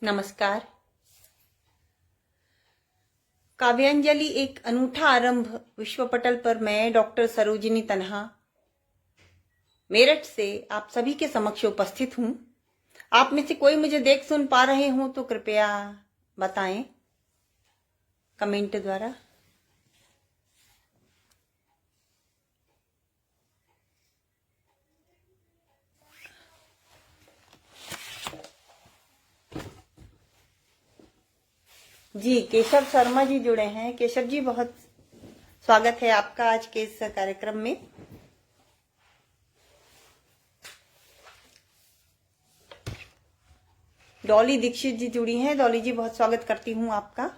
नमस्कार। काव्यांजलि एक अनूठा आरंभ विश्व पटल पर मैं डॉक्टर सरोजिनी तन्हा मेरठ से आप सभी के समक्ष उपस्थित हूं। आप में से कोई मुझे देख सुन पा रहे हो तो कृपया बताएं कमेंट द्वारा। जी, केशव शर्मा जी जुड़े हैं। केशव जी, बहुत स्वागत है आपका आज के इस कार्यक्रम में। डॉली दीक्षित जी जुड़ी हैं। डॉली जी, बहुत स्वागत करती हूं आपका।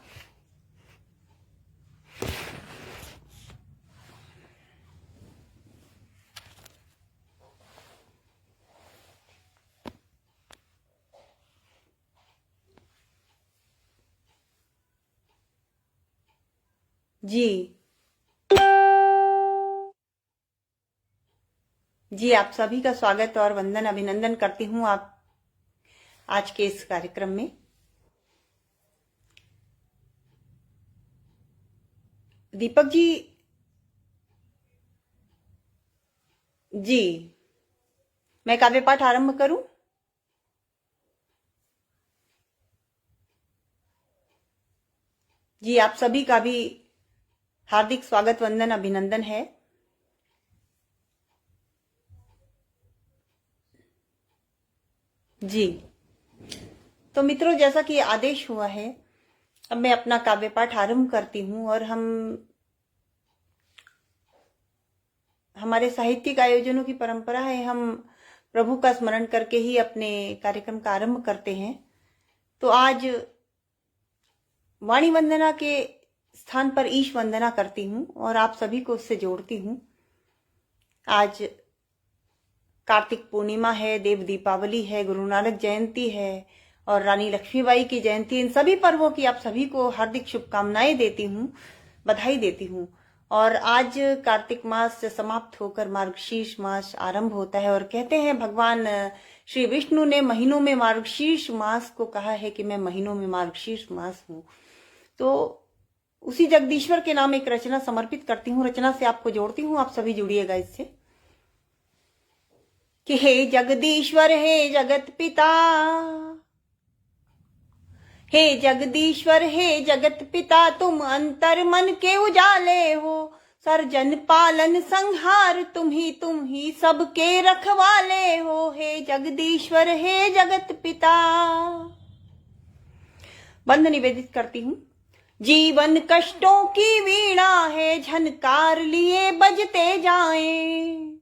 जी, आप सभी का स्वागत और वंदन अभिनंदन करती हूं आप आज के इस कार्यक्रम में। दीपक जी, मैं काव्य पाठ आरंभ करूं? जी, आप सभी का भी हार्दिक स्वागत वंदन अभिनंदन है। जी, तो मित्रों, जैसा कि आदेश हुआ है, अब मैं अपना काव्य पाठ आरंभ करती हूं और हमारे साहित्यिक आयोजनों की परंपरा है, हम प्रभु का स्मरण करके ही अपने कार्यक्रम का आरंभ करते हैं। तो आज वाणी वंदना के स्थान पर ईश वंदना करती हूं और आप सभी को उससे जोड़ती हूं। आज कार्तिक पूर्णिमा है, देव दीपावली है, गुरु नानक जयंती है और रानी लक्ष्मीबाई की जयंती। इन सभी पर्वों की आप सभी को हार्दिक शुभकामनाएं देती हूं, बधाई देती हूं। और आज कार्तिक मास समाप्त होकर मार्गशीर्ष मास आरंभ होता है और कहते हैं भगवान श्री विष्णु ने महीनों में मार्गशीर्ष मास को कहा है कि मैं महीनों में मार्गशीर्ष मास हूं। तो उसी जगदीश्वर के नाम एक रचना समर्पित करती हूँ। रचना से आपको जोड़ती हूँ, आप सभी जुड़िएगा इससे कि हे जगदीश्वर, हे जगत पिता, हे जगदीश्वर, हे जगत पिता, तुम अंतर मन के उजाले हो। सर्जन पालन संहार तुम ही सबके रखवाले हो। हे जगदीश्वर, हे जगत पिता। बंद निवेदित करती हूँ। जीवन कष्टों की वीणा है, झनकार लिए बजते जाएं।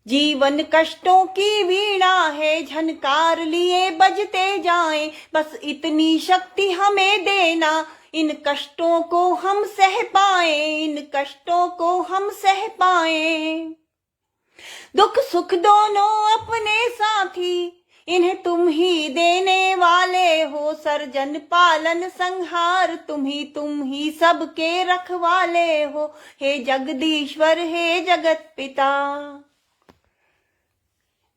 जीवन कष्टों की वीणा है, झनकार लिए बजते जाएं। बस इतनी शक्ति हमें देना, इन कष्टों को हम सह पाएं, इन कष्टों को हम सह पाएं। दुख सुख दोनों अपने साथी, इन्हें तुम ही देने वाले हो। सर्जन पालन संहार तुम ही सबके रखवाले हो। हे जगदीश्वर, हे जगत पिता।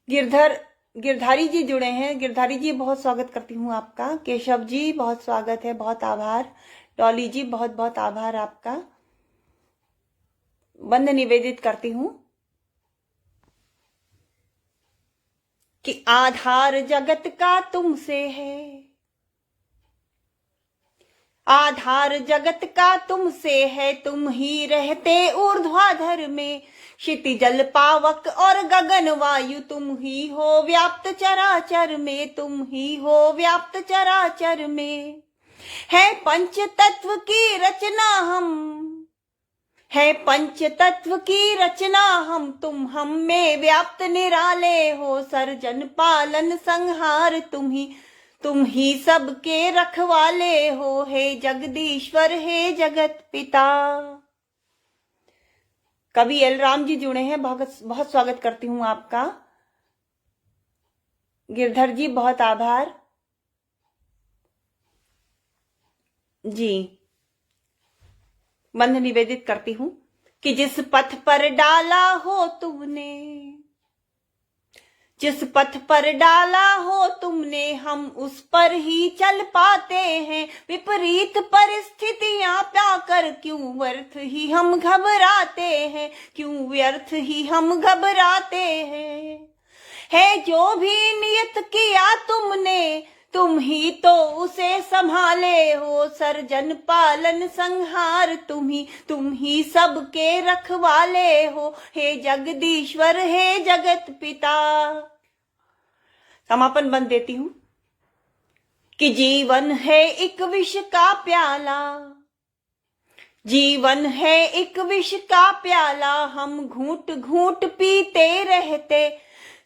गिरधारी जी जुड़े हैं। गिरधारी जी, बहुत स्वागत करती हूँ आपका। केशव जी, बहुत स्वागत है, बहुत आभार। डॉली जी, बहुत बहुत आभार आपका। बंद निवेदित करती हूँ कि आधार जगत का तुमसे है, आधार जगत का तुमसे है। तुम ही रहते ऊर्ध्वाधर में, क्षितिजल पावक और गगन वायु तुम ही हो व्याप्त चराचर में, तुम ही हो व्याप्त चराचर में। है पंच तत्व की रचना हम, है पंच तत्व की रचना हम, तुम हम में व्याप्त निराले हो। सर्जन पालन संहार तुम ही सबके रखवाले हो। हे जगदीश्वर, हे जगत पिता। कवि एल राम जी जुड़े हैं, बहुत बहुत स्वागत करती हूँ आपका। गिरधर जी, बहुत आभार जी। बंद निवेदित करती हूँ कि जिस पथ पर डाला हो तुमने, जिस पथ पर डाला हो तुमने हम उस पर ही चल पाते हैं। विपरीत परिस्थितियां पाकर क्यों व्यर्थ ही हम घबराते हैं, क्यों व्यर्थ ही हम घबराते हैं। है जो भी नियत किया तुमने तुम ही तो उसे संभाले हो। सर्जन पालन संहार तुम ही सबके रखवाले हो। हे जगदीश्वर हे जगत पिता। समापन बंद देती हूं कि जीवन है एक विष का प्याला, जीवन है एक विष का प्याला, हम घूंट घूंट पीते रहते,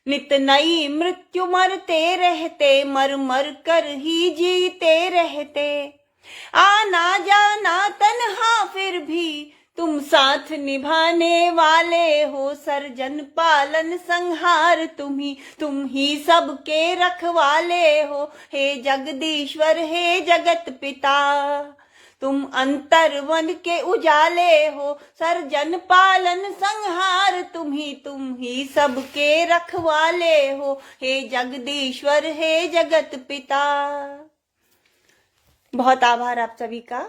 नित नई मृत्यु मरते रहते, मर मर कर ही जीते रहते। आना जाना तन्हा फिर भी तुम साथ निभाने वाले हो। सर्जन पालन संहार तुम ही सबके रखवाले हो। हे जगदीश्वर हे जगत पिता, तुम अंतर वन के उजाले हो। सर्जन पालन संहार तुम ही सबके रखवाले हो। हे जगदीश्वर हे जगत पिता। बहुत आभार आप सभी का।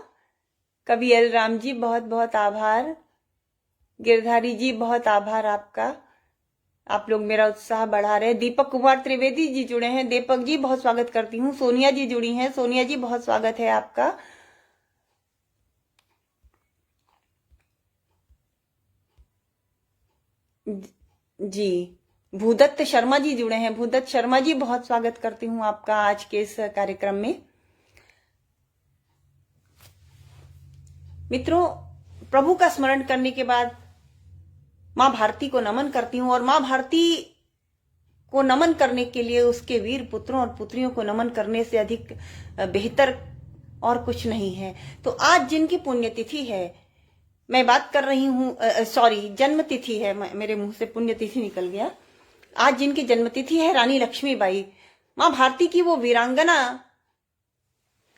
कवि एल राम जी बहुत बहुत आभार। गिरधारी जी बहुत आभार आपका, आप लोग मेरा उत्साह बढ़ा रहे हैं। दीपक कुमार त्रिवेदी जी जुड़े हैं, दीपक जी बहुत स्वागत करती हूँ। सोनिया जी जुड़ी हैं, सोनिया जी बहुत स्वागत है आपका। जी भूदत्त शर्मा जी जुड़े हैं, भूदत्त शर्मा जी बहुत स्वागत करती हूँ आपका आज के इस कार्यक्रम में। मित्रों, प्रभु का स्मरण करने के बाद मां भारती को नमन करती हूँ, और मां भारती को नमन करने के लिए उसके वीर पुत्रों और पुत्रियों को नमन करने से अधिक बेहतर और कुछ नहीं है। तो आज जिनकी पुण्यतिथि है, मैं बात कर रही हूँ, सॉरी जन्मतिथि है, मेरे मुंह से पुण्यतिथि निकल गया। आज जिनकी जन्मतिथि है रानी लक्ष्मीबाई, मां भारती की वो वीरांगना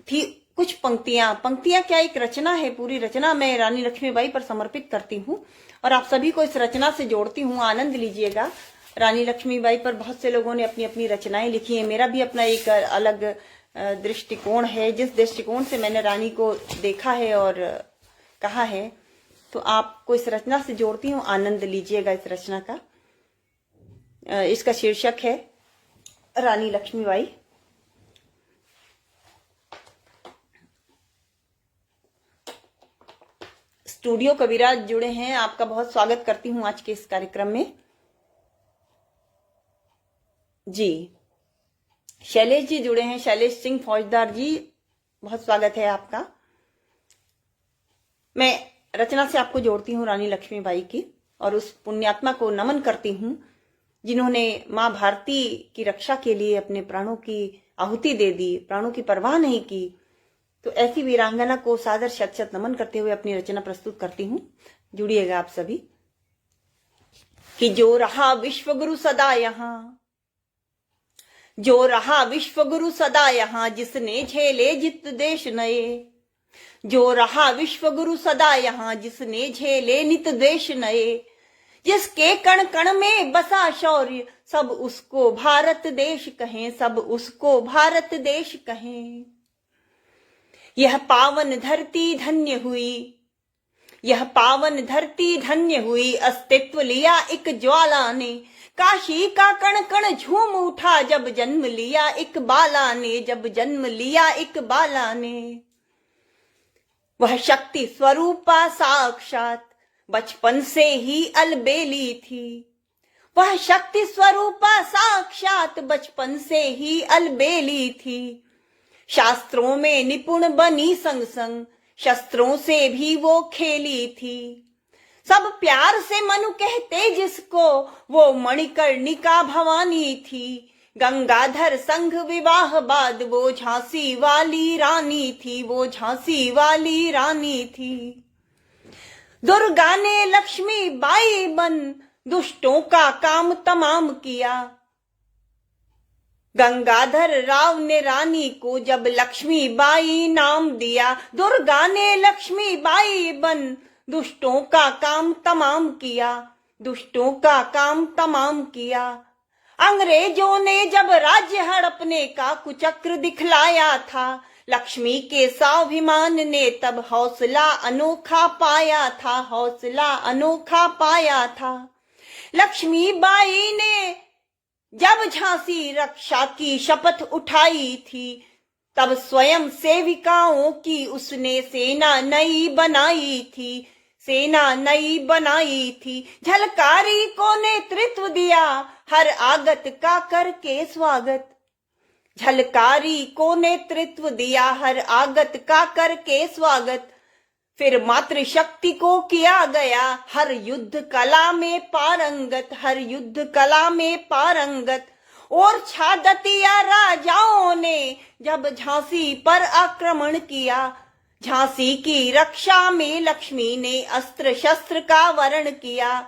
थी। कुछ पंक्तियां क्या, एक रचना है, पूरी रचना मैं रानी लक्ष्मीबाई पर समर्पित करती हूँ और आप सभी को इस रचना से जोड़ती हूँ। आनंद लीजिएगा। रानी लक्ष्मीबाई पर बहुत से लोगों ने अपनी अपनी रचनाएं लिखी है। मेरा भी अपना एक अलग दृष्टिकोण है, जिस दृष्टिकोण से मैंने रानी को देखा है और कहा है, तो आपको इस रचना से जोड़ती हूँ। आनंद लीजिएगा इस रचना का। इसका शीर्षक है रानी लक्ष्मीबाई। स्टूडियो कविराज जुड़े हैं, आपका बहुत स्वागत करती हूं आज के इस कार्यक्रम में। जी शैलेश जी जुड़े हैं, शैलेश सिंह फौजदार जी बहुत स्वागत है आपका। मैं रचना से आपको जोड़ती हूँ रानी लक्ष्मीबाई की, और उस पुण्यात्मा को नमन करती हूँ जिन्होंने मां भारती की रक्षा के लिए अपने प्राणों की आहुति दे दी, प्राणों की परवाह नहीं की। तो ऐसी वीरांगना को सादर शत शत नमन करते हुए अपनी रचना प्रस्तुत करती हूँ। जुड़िएगा आप सभी। कि जो रहा विश्वगुरु सदा यहाँ, जो रहा विश्वगुरु सदा यहाँ, जिसने झेले जित देश नए। जो रहा विश्वगुरु सदा यहाँ, जिसने झेले नित देश नए। जिसके कण कण में बसा शौर्य, सब उसको भारत देश कहें, सब उसको भारत देश कहें। यह पावन धरती धन्य हुई, यह पावन धरती धन्य हुई, अस्तित्व लिया एक ज्वाला ने। काशी का कण कण झूम उठा, जब जन्म लिया एक बाला ने, जब जन्म लिया एक बाला ने। वह शक्ति स्वरूपा साक्षात बचपन से ही अलबेली थी। वह शक्ति स्वरूपा साक्षात बचपन से ही अलबेली थी। शास्त्रों में निपुण बनी संग संग, शस्त्रों से भी वो खेली थी। सब प्यार से मनु कहते जिसको, वो मणिकर्णिका भवानी थी। गंगाधर संघ विवाह बाद वो झांसी वाली रानी थी, वो झांसी वाली रानी थी। दुर्गा ने लक्ष्मी बाई बन दुष्टों का काम तमाम किया। गंगाधर राव ने रानी को जब लक्ष्मी बाई नाम दिया। दुर्गा ने लक्ष्मी बाई बन दुष्टों का काम तमाम किया, दुष्टों का काम तमाम किया। अंग्रेजों ने जब राज्य हड़पने का कुचक्र दिखलाया था, लक्ष्मी के स्वाभिमान ने तब हौसला अनोखा पाया था, हौसला अनोखा पाया था। लक्ष्मीबाई ने जब झांसी रक्षा की शपथ उठाई थी, तब स्वयं सेविकाओं की उसने सेना नई बनाई थी, सेना नई बनाई थी। झलकारी को नेतृत्व दिया हर आगत का करके स्वागत, झलकारी को नेतृत्व दिया हर आगत का करके स्वागत। फिर मातृशक्ति को किया गया हर युद्ध कला में पारंगत, हर युद्ध कला में पारंगत। और छादतिया राजाओं ने जब झांसी पर आक्रमण किया, झांसी की रक्षा में लक्ष्मी ने अस्त्र शस्त्र का वरण किया।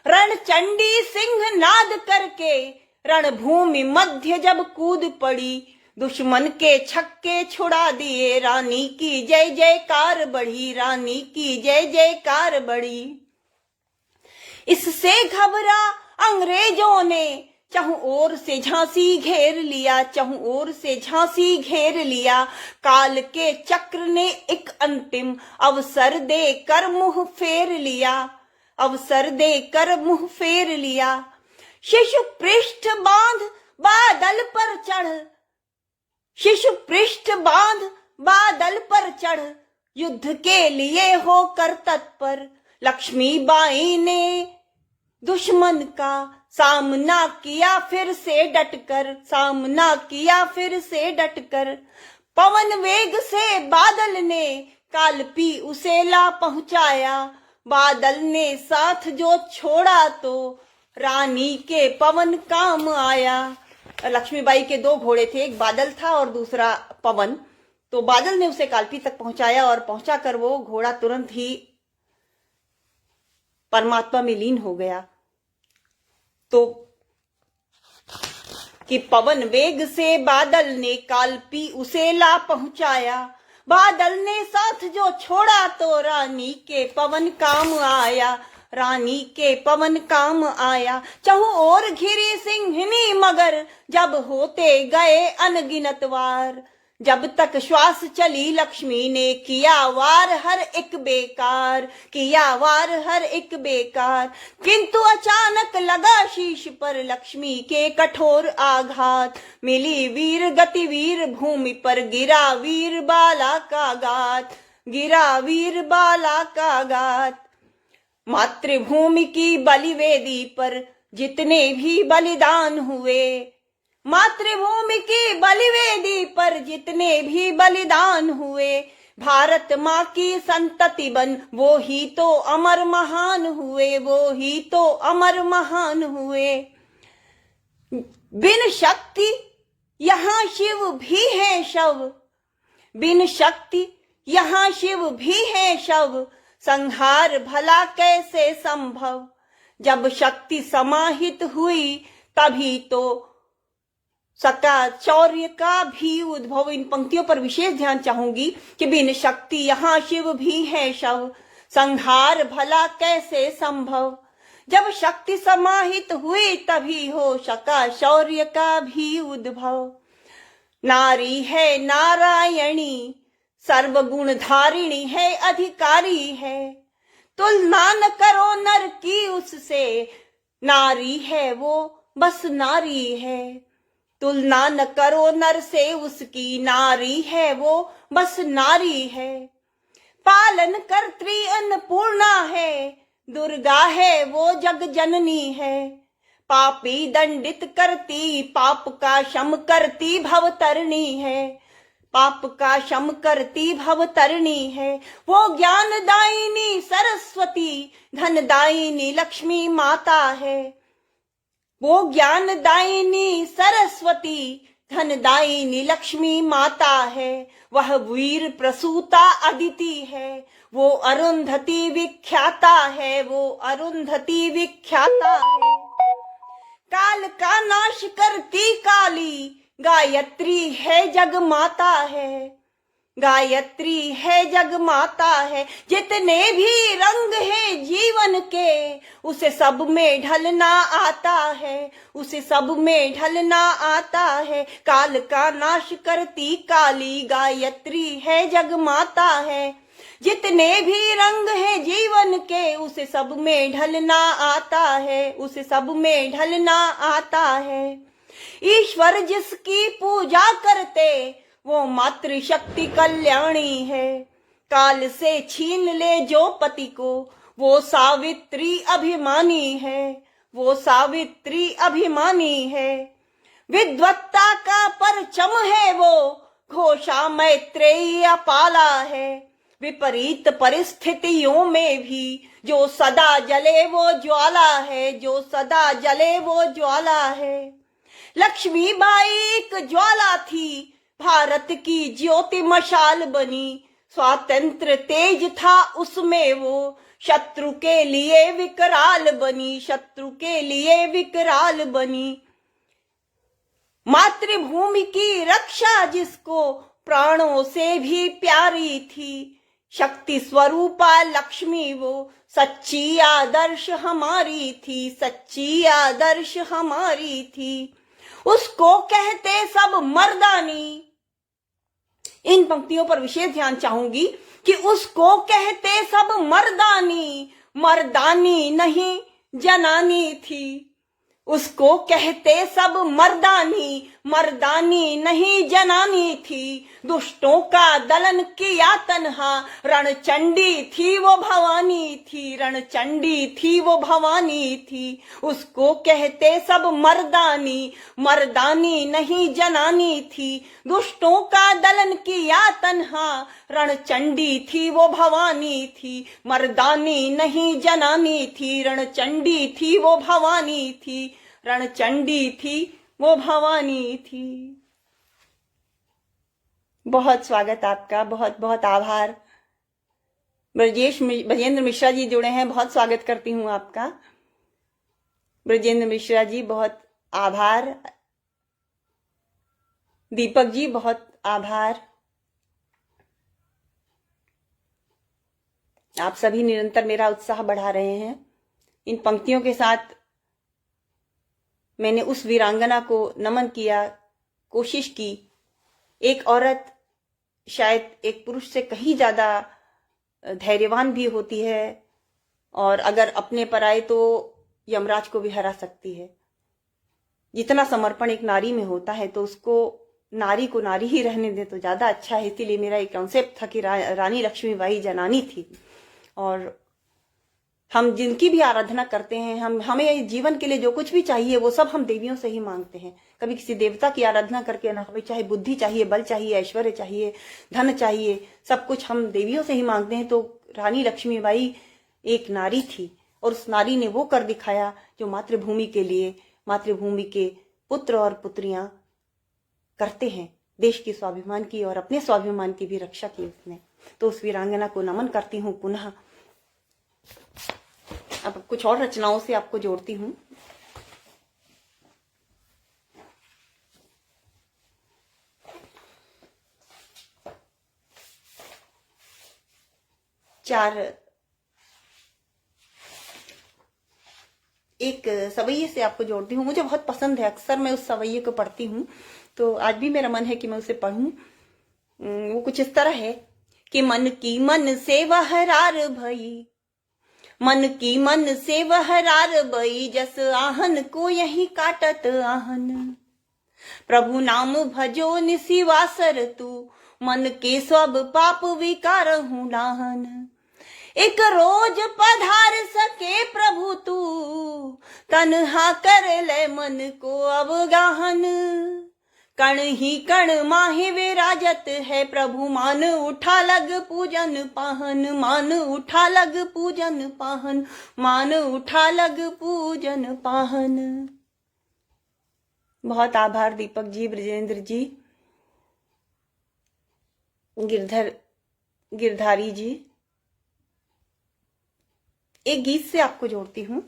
रणचंडी सिंह नाद करके रणभूमि मध्य जब कूद पड़ी, दुश्मन के छक्के छुड़ा दिए, रानी की जय जयकार बढ़ी, रानी की जय जयकार बढ़ी। इससे घबरा अंग्रेजों ने चहुं ओर से झांसी घेर लिया, चहुं ओर से झांसी घेर लिया। काल के चक्र ने एक अंतिम अवसर देकर मुंह फेर लिया, अवसर देकर मुंह फेर लिया। शिशु पृष्ठ बांध बादल पर चढ़, शिशु पृष्ठ बांध बादल पर चढ़, युद्ध के लिए होकर तत्पर। लक्ष्मीबाई ने दुश्मन का सामना किया फिर से डटकर, सामना किया फिर से डटकर। पवन वेग से बादल ने कालपी उसे ला पहुंचाया, बादल ने साथ जो छोड़ा तो रानी के पवन काम आया। लक्ष्मीबाई के दो घोड़े थे, एक बादल था और दूसरा पवन। तो बादल ने उसे कालपी तक पहुंचाया और पहुंचाकर वो घोड़ा तुरंत ही परमात्मा में लीन हो गया। तो कि पवन वेग से बादल ने कालपी उसे ला पहुंचाया, बादल ने साथ जो छोड़ा तो रानी के पवन काम आया, रानी के पवन काम आया। चहुं ओर घिरी सिंहनी मगर जब होते गए अनगिनत वार, जब तक श्वास चली लक्ष्मी ने किया वार हर एक बेकार, किया वार हर एक बेकार। किंतु अचानक लगा शीश पर लक्ष्मी के कठोर आघात, मिली वीर गति वीर भूमि पर गिरा वीर बाला का गात, गिरा वीर बाला का गात। मातृभूमि की बलिवेदी पर जितने भी बलिदान हुए, मातृभूमि की बलिवेदी पर जितने भी बलिदान हुए, भारत माँ की संतति बन वो ही तो अमर महान हुए, वो ही तो अमर महान हुए। बिन शक्ति यहाँ शिव भी है शव, बिन शक्ति यहाँ शिव भी है शव, संहार भला कैसे संभव। जब शक्ति समाहित हुई तभी तो सका शौर्य का भी उद्भव। इन पंक्तियों पर विशेष ध्यान चाहूंगी कि बिन शक्ति यहाँ शिव भी है शव, संहार भला कैसे संभव। जब शक्ति समाहित हुई तभी हो सका शौर्य का भी उद्भव। नारी है नारायणी सर्वगुण धारिणी है अधिकारी है, तुलना न करो नर की उससे, नारी है वो बस नारी है। तुलना न करो नर से उसकी, नारी है वो बस नारी है। पालन कर्त्री अन्नपूर्णा है, दुर्गा है वो जग जननी है। पापी दंडित करती पाप का शम करती भवतरणी है, पाप का शम करती भवतरणी है। वो ज्ञानदायिनी सरस्वती धनदायिनी लक्ष्मी माता है, वो ज्ञानदायिनी सरस्वती धनदायिनी लक्ष्मी माता है। वह वीर प्रसूता अदिति है, वो अरुंधति विख्याता है, वो अरुंधति विख्याता है। काल का नाश करती काली गायत्री है जग माता है, गायत्री है जग माता है। जितने भी रंग है जीवन के उसे सब में ढलना आता है, उसे सब में ढलना आता है। काल का नाश करती काली गायत्री है, जग माता है। जितने भी रंग हैं जीवन के उसे सब में ढलना आता है, उसे सब में ढलना आता है। ईश्वर जिसकी पूजा करते वो मातृशक्ति कल्याणी है। काल से छीन ले जो पति को वो सावित्री अभिमानी है, वो सावित्री अभिमानी है। विद्वत्ता का परचम है वो घोषा मैत्रेयी पाला है। विपरीत परिस्थितियों में भी जो सदा जले वो ज्वाला है, जो सदा जले वो ज्वाला है। लक्ष्मीबाई एक ज्वाला थी, भारत की ज्योति मशाल बनी। स्वातंत्र तेज था उसमें वो, शत्रु के लिए विकराल बनी, शत्रु के लिए विकराल बनी। मातृभूमि की रक्षा जिसको प्राणों से भी प्यारी थी, शक्ति स्वरूपा लक्ष्मी वो सच्ची आदर्श हमारी थी, सच्ची आदर्श हमारी थी। उसको कहते सब मर्दानी। इन पंक्तियों पर विशेष ध्यान चाहूंगी कि उसको कहते सब मर्दानी, मर्दानी नहीं जनानी थी। उसको कहते सब मर्दानी, मर्दानी नहीं जनानी थी। दुष्टों का दलन किया तन्हा, रणचंडी थी वो भवानी थी, रणचंडी थी वो भवानी थी। उसको कहते सब मर्दानी, मर्दानी नहीं जनानी थी। दुष्टों का दलन किया तन्हा, रणचंडी थी वो भवानी थी। मर्दानी नहीं जनानी थी, रणचंडी थी वो भवानी थी, रणचंडी थी वो भवानी थी। बहुत स्वागत आपका, बहुत बहुत आभार। ब्रजेंद्र मिश्रा जी जुड़े हैं, बहुत स्वागत करती हूँ आपका। ब्रजेंद्र मिश्रा जी बहुत आभार। दीपक जी बहुत आभार। आप सभी निरंतर मेरा उत्साह बढ़ा रहे हैं। इन पंक्तियों के साथ मैंने उस वीरांगना को नमन किया, कोशिश की। एक औरत शायद एक पुरुष से कहीं ज्यादा धैर्यवान भी होती है, और अगर अपने पर आए तो यमराज को भी हरा सकती है। जितना समर्पण एक नारी में होता है तो उसको, नारी को नारी ही रहने दे तो ज्यादा अच्छा है। इसीलिए मेरा एक कॉन्सेप्ट था कि रानी लक्ष्मीबाई जनानी थी, और हम जिनकी भी आराधना करते हैं, हमें जीवन के लिए जो कुछ भी चाहिए वो सब हम देवियों से ही मांगते हैं। कभी किसी देवता की आराधना करके ना, हमें चाहे बुद्धि चाहिए, बल चाहिए, ऐश्वर्य चाहिए, धन चाहिए, सब कुछ हम देवियों से ही मांगते हैं। तो रानी लक्ष्मीबाई एक नारी थी, और उस नारी ने वो कर दिखाया जो मातृभूमि के लिए, मातृभूमि के पुत्र और पुत्रियां करते हैं। देश की स्वाभिमान की और अपने स्वाभिमान की भी रक्षा की उसने। तो उस वीरांगना को नमन करती हूँ पुनः। अब कुछ और रचनाओं से आपको जोड़ती हूँ। एक सवैये से आपको जोड़ती हूँ। मुझे बहुत पसंद है, अक्सर मैं उस सवैये को पढ़ती हूँ, तो आज भी मेरा मन है कि मैं उसे पढ़ूं। वो कुछ इस तरह है कि मन की मन से वहरार भई, मन की मन से वहरार बई, जस आहन को यही काटत आहन। प्रभु नाम भजो निशिवासर तू, मन के सब पाप विकार हूँ नाहन। एक रोज पधार सके प्रभु तू, तन्हा कर ले मन को अवगाहन। कण ही कण माहे विराजत है प्रभु, मान उठा लग पूजन पाहन, मान उठा लग पूजन पाहन, मान उठा लग पूजन पाहन। बहुत आभार दीपक जी, ब्रजेंद्र जी, गिरधारी जी। एक गीत से आपको जोड़ती हूँ।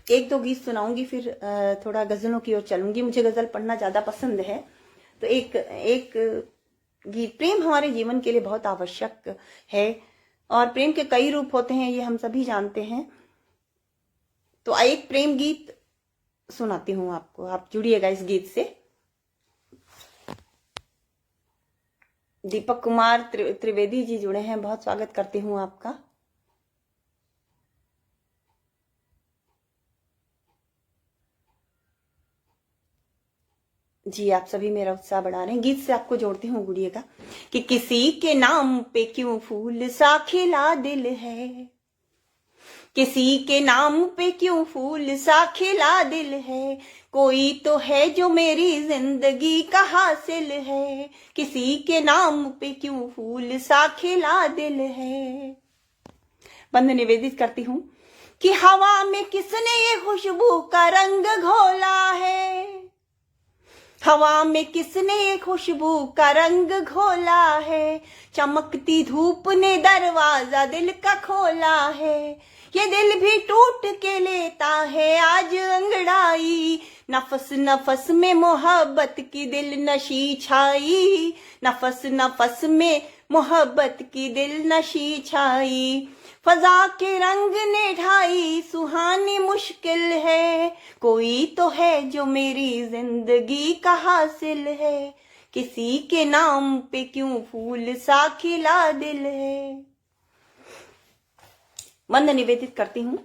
एक दो गीत सुनाऊंगी, फिर थोड़ा गजलों की ओर चलूंगी। मुझे गजल पढ़ना ज्यादा पसंद है। तो एक गीत, प्रेम हमारे जीवन के लिए बहुत आवश्यक है और प्रेम के कई रूप होते हैं, ये हम सभी जानते हैं। तो एक प्रेम गीत सुनाती हूँ आपको, आप जुड़िएगा इस गीत से। दीपक कुमार त्रिवेदी जी जुड़े हैं, बहुत स्वागत करती हूँ आपका। जी, आप सभी मेरा उत्साह बढ़ा रहे हैं। गीत से आपको जोड़ती हूँ, गुड़िएगा। कि किसी के नाम पे क्यों फूल सा खिला दिल है, किसी के नाम पे क्यों फूल सा खिला दिल है, कोई तो है जो मेरी जिंदगी का हासिल है, किसी के नाम पे क्यों फूल सा खिला दिल है। बंद निवेदित करती हूँ कि हवा में किसने ये खुशबू का रंग घोला है, हवा में किसने ये खुशबू का रंग घोला है, चमकती धूप ने दरवाजा दिल का खोला है, ये दिल भी टूट के लेता है आज अंगड़ाई, नफस नफस में मोहब्बत की दिल नशी छाई, नफस नफस में मोहब्बत की दिल नशी छाई, फजा के रंग ने ढाई सुहानी मुश्किल है, कोई तो है जो मेरी जिंदगी का हासिल है, किसी के नाम पे क्यों फूल सा खिला दिल है। मंद निवेदित करती हूँ।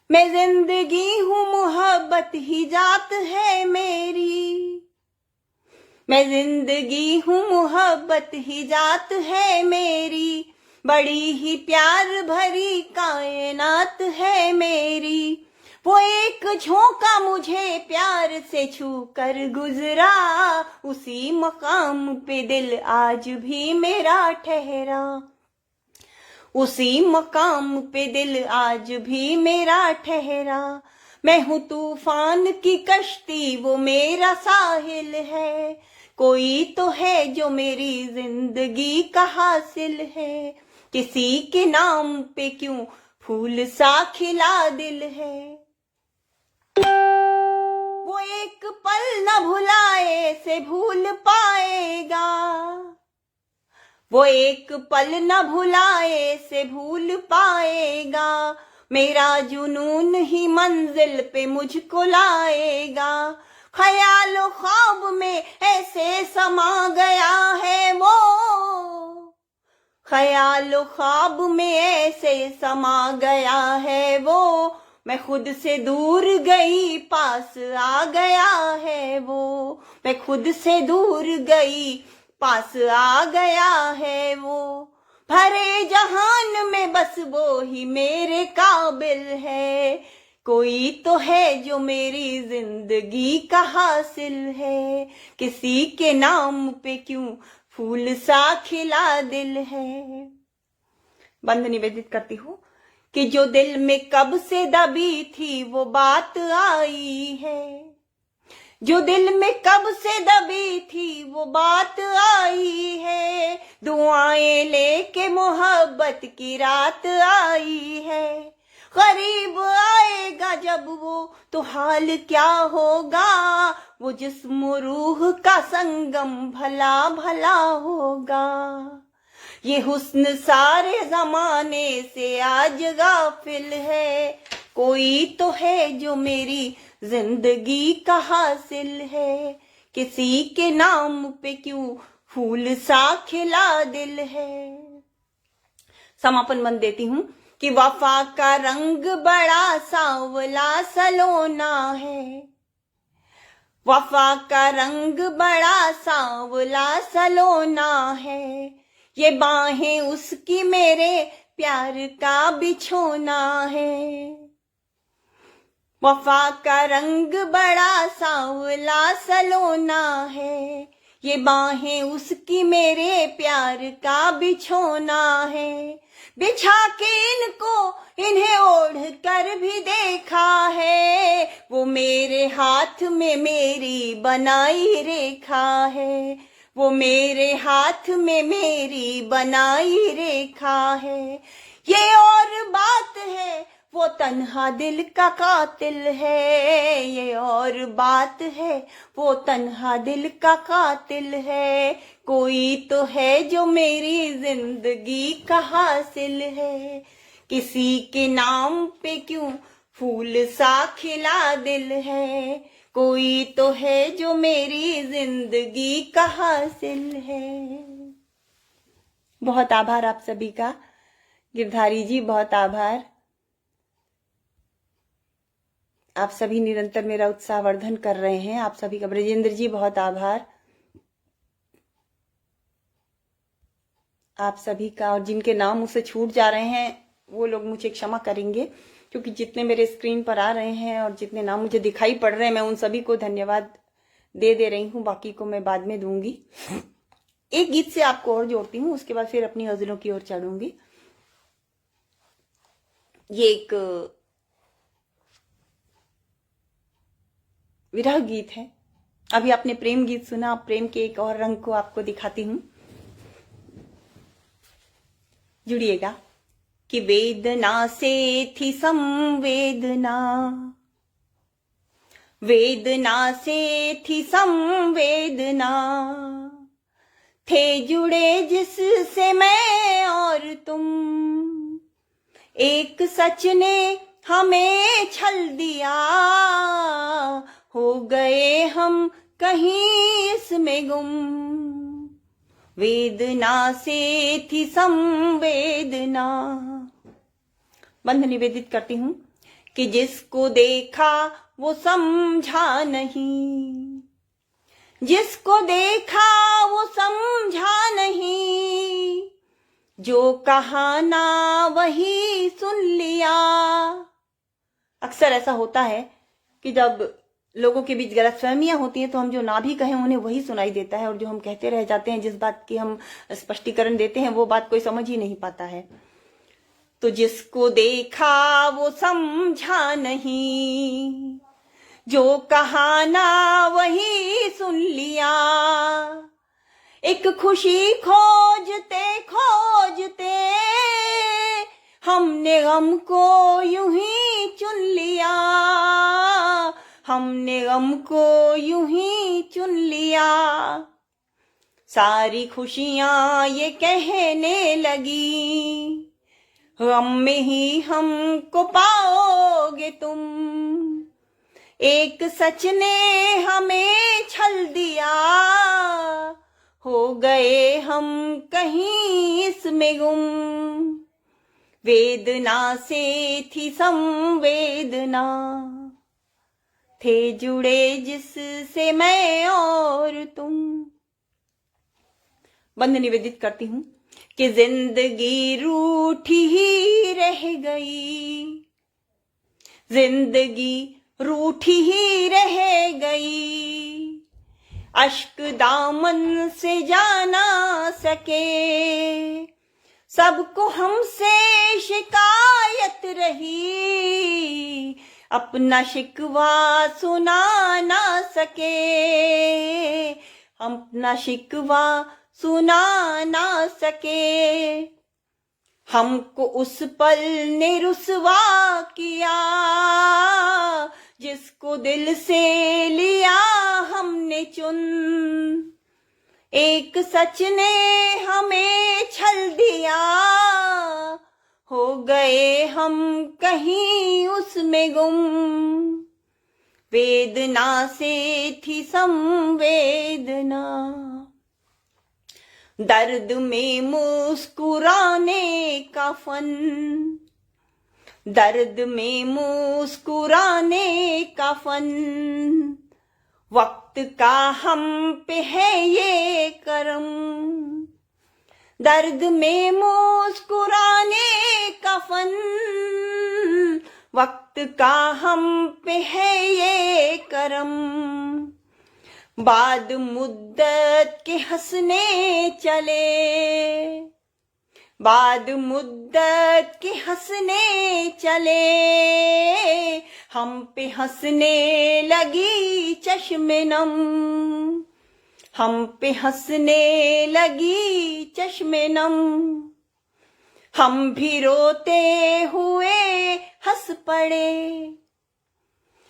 मैं जिंदगी हूँ मोहब्बत ही जात है मेरी, मैं जिंदगी हूँ मोहब्बत ही जात है मेरी, बड़ी ही प्यार भरी कायनात है मेरी, वो एक झोंका मुझे प्यार से छू कर गुजरा, उसी मकाम पे दिल आज भी मेरा ठहरा, उसी मकाम पे दिल आज भी मेरा ठहरा, मैं हूँ तूफान की कश्ती वो मेरा साहिल है, कोई तो है जो मेरी जिंदगी का हासिल है, किसी के नाम पे क्यों फूल सा खिला दिल है, वो एक पल न भुलाए से भूल पाएगा, वो एक पल न भुलाए से भूल पाएगा, मेरा जुनून ही मंजिल पे मुझको लाएगा, ख्यालो ख्वाब में ऐसे समा गया है वो, ख्यालो ख्वाब में ऐसे समा गया है वो, मैं खुद से दूर गई पास आ गया है वो, मैं खुद से दूर गई पास आ गया है वो, भरे जहान में बस वो ही मेरे काबिल है, कोई तो है जो मेरी जिंदगी का हासिल है, किसी के नाम पे क्यों फूल सा खिला दिल है। बंद निवेदित करती हूँ कि जो दिल में कब से दबी थी वो बात आई है, जो दिल में कब से दबी थी वो बात आई है, दुआएं लेके मोहब्बत की रात आई है, करीब आएगा जब वो तो हाल क्या होगा, वो जिस्म रूह का संगम भला भला होगा, ये हुस्न सारे जमाने से आज गाफिल है, कोई तो है जो मेरी जिंदगी का हासिल है, किसी के नाम पे क्यों फूल सा खिला दिल है। समापन बंद देती हूँ कि वफा का रंग बड़ा सांवला सलोना है, वफा का रंग बड़ा सांवला सलोना है, ये बाहें उसकी मेरे प्यार का बिछोना है, वफा का रंग बड़ा सांवला सलोना है, ये बाहें उसकी मेरे प्यार का बिछोना है, बिछा के इनको इन्हें ओढ़ कर भी देखा है, वो मेरे हाथ में मेरी बनाई रेखा है, वो मेरे हाथ में मेरी बनाई रेखा है, ये और बात है वो तन्हा दिल का कातिल है, ये और बात है वो तन्हा दिल का कातिल है। कोई तो है जो मेरी जिंदगी का हासिल है, किसी के नाम पे क्यों फूल सा खिला दिल है। कोई तो है जो मेरी जिंदगी का हासिल है। बहुत आभार आप सभी का। गिरधारी जी बहुत आभार। आप सभी निरंतर मेरा उत्साहवर्धन कर रहे हैं। आप सभी का ब्रजेंद्र जी बहुत आभार। आप सभी का, और जिनके नाम मुझसे छूट जा रहे हैं वो लोग मुझे क्षमा करेंगे, क्योंकि जितने मेरे स्क्रीन पर आ रहे हैं और जितने नाम मुझे दिखाई पड़ रहे हैं मैं उन सभी को धन्यवाद दे रही हूँ, बाकी को मैं बाद में दूंगी। एक गीत से आपको और जोड़ती हूँ, उसके बाद फिर अपनी गजलों की ओर चढ़ूंगी। ये एक विरह गीत है। अभी आपने प्रेम गीत सुना, प्रेम के एक और रंग को आपको दिखाती हूँ, जुड़िएगा। कि वेदना से थी संवेदना, वेदना से थी संवेदना, थे जुड़े जिससे मैं और तुम, एक सच ने हमें छल दिया, हो गए हम कहीं इसमें गुम। वेदना से थी संवेदना। बंध निवेदित करती हूँ कि जिसको देखा वो समझा नहीं, जिसको देखा वो समझा नहीं, जो कहा ना वही सुन लिया। अक्सर ऐसा होता है कि जब लोगों के बीच गलतफहमियां होती हैं तो हम जो ना भी कहें उन्हें वही सुनाई देता है, और जो हम कहते रह जाते हैं, जिस बात की हम स्पष्टीकरण देते हैं वो बात कोई समझ ही नहीं पाता है। तो जिसको देखा वो समझा नहीं, जो कहा ना वही सुन लिया। एक खुशी खोजते खोजते हमने गम को यूं ही चुन लिया, हमने गम को यूं ही चुन लिया। सारी खुशियां ये कहने लगी, गम में ही हमको पाओगे तुम, एक सच ने हमें छल दिया, हो गए हम कहीं इसमें गुम। वेदना से थी संवेदना, थे जुड़े जिससे मैं और तुम। बंद निवेदित करती हूँ कि जिंदगी रूठी ही रह गई, जिंदगी रूठी ही रह गई, अश्क दामन से जा ना सके, सबको हमसे शिकायत रही, अपना शिकवा सुना ना सके, अपना शिकवा सुना ना सके। हमको उस पल ने रुसवा किया, जिसको दिल से लिया हमने चुन, एक सच ने हमें छल दिया, हो गए हम कहीं उसमें गुम। वेदना से थी संवेदना, दर्द में मुस्कुराने का फन, दर्द में मुस्कुराने का फन, वक्त का हम पे है ये करम, दर्द में मुस्कुराने का फन, वक्त का हम पे है ये करम। बाद मुद्दत के हंसने चले, बाद मुद्दत के हंसने चले, हम पे हंसने लगी चश्मे नम, हम पे हंसने लगी चश्मे नम। हम भी रोते हुए हंस पड़े,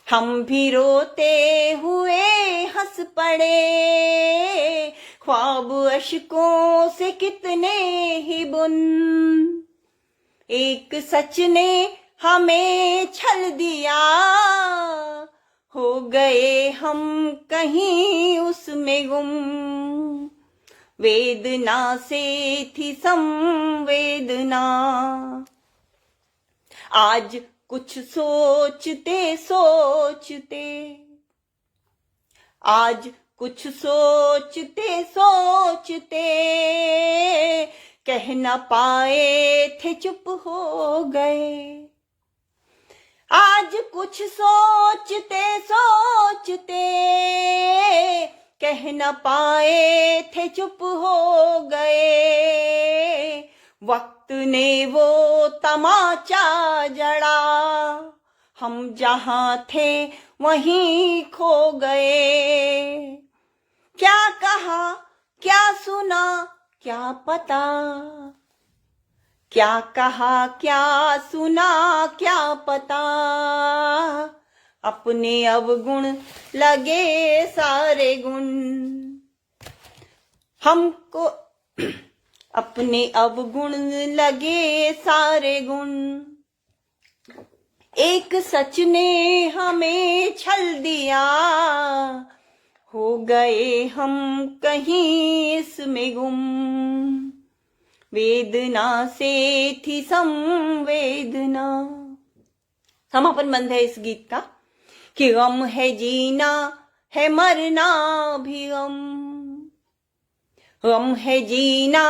हम भी रोते हुए हंस पड़े, ख्वाब अश्कों से कितने ही बुन, एक सच ने हमें छल दिया, हो गए हम कहीं उसमें गुम, वेदना से थी संवेदना, आज कुछ सोचते सोचते, आज कुछ सोचते सोचते, कह न पाए थे चुप हो गए, आज कुछ सोचते सोचते, कह न पाए थे चुप हो गए, वक्त ने वो तमाचा जड़ा, हम जहां थे वहीं खो गए, क्या कहा क्या सुना क्या पता, क्या कहा क्या सुना क्या पता, अपने अवगुण लगे सारे गुण, हमको अपने अवगुण लगे सारे गुण, एक सच ने हमें छल दिया, हो गए हम कहीं इसमें गुम, वेदना से थी संवेदना। समापन बंद है इस गीत का कि गम है जीना है मरना भी गम, गम है जीना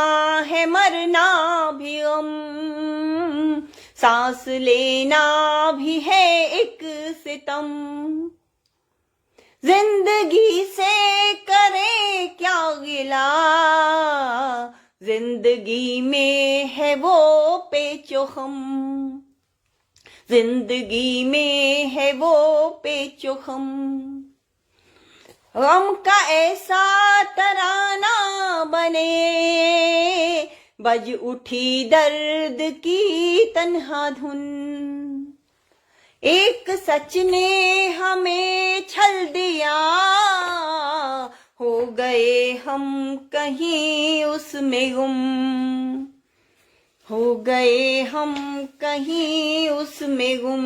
है मरना भी गम, सांस लेना भी है एक सितम, जिंदगी से करे क्या गिला, जिंदगी में है वो पेचोखम, जिंदगी में है वो पेचोखम, गम का ऐसा तराना बने, बज उठी दर्द की तन्हा धुन, एक सच ने हमें छल दिया, हो गए हम कहीं उसमें गुम, हो गए हम कहीं उसमें गुम,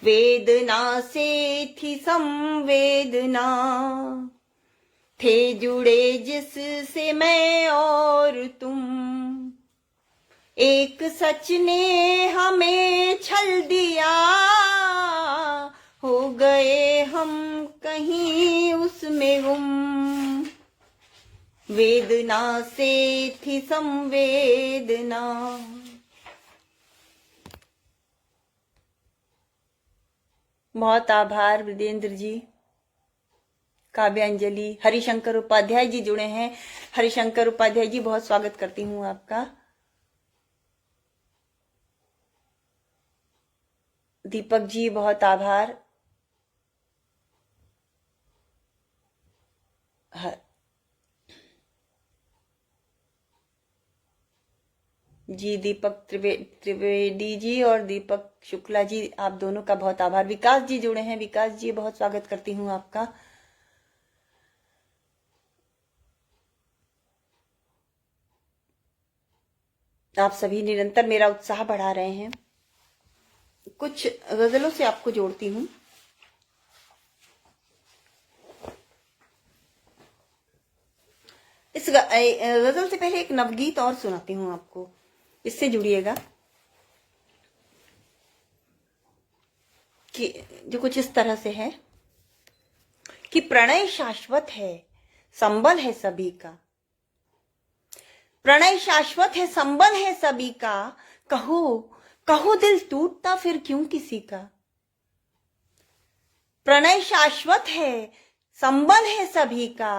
वेदना से थी संवेदना, थे जुड़े जिससे मैं और तुम, एक सच ने हमें छल दिया, हो गए हम कहीं उसमें गुम, वेदना से थी संवेदना। बहुत आभार वृदेंद्र जी। काव्यांजलि हरिशंकर उपाध्याय जी जुड़े हैं। हरिशंकर उपाध्याय जी बहुत स्वागत करती हूँ आपका। दीपक जी बहुत आभार। जी दीपक त्रिवेदी जी और दीपक शुक्ला जी, आप दोनों का बहुत आभार। विकास जी जुड़े हैं। विकास जी बहुत स्वागत करती हूँ आपका। आप सभी निरंतर मेरा उत्साह बढ़ा रहे हैं। कुछ गजलों से आपको जोड़ती हूँ। इस गजल से पहले एक नवगीत और सुनाती हूँ आपको, इससे जुड़िएगा कि जो कुछ इस तरह से है कि प्रणय शाश्वत है, संबल है सभी का, प्रणय शाश्वत है, संबल है सभी का, कहो कहो दिल टूटता फिर क्यों किसी का। प्रणय शाश्वत है, संबल है सभी का,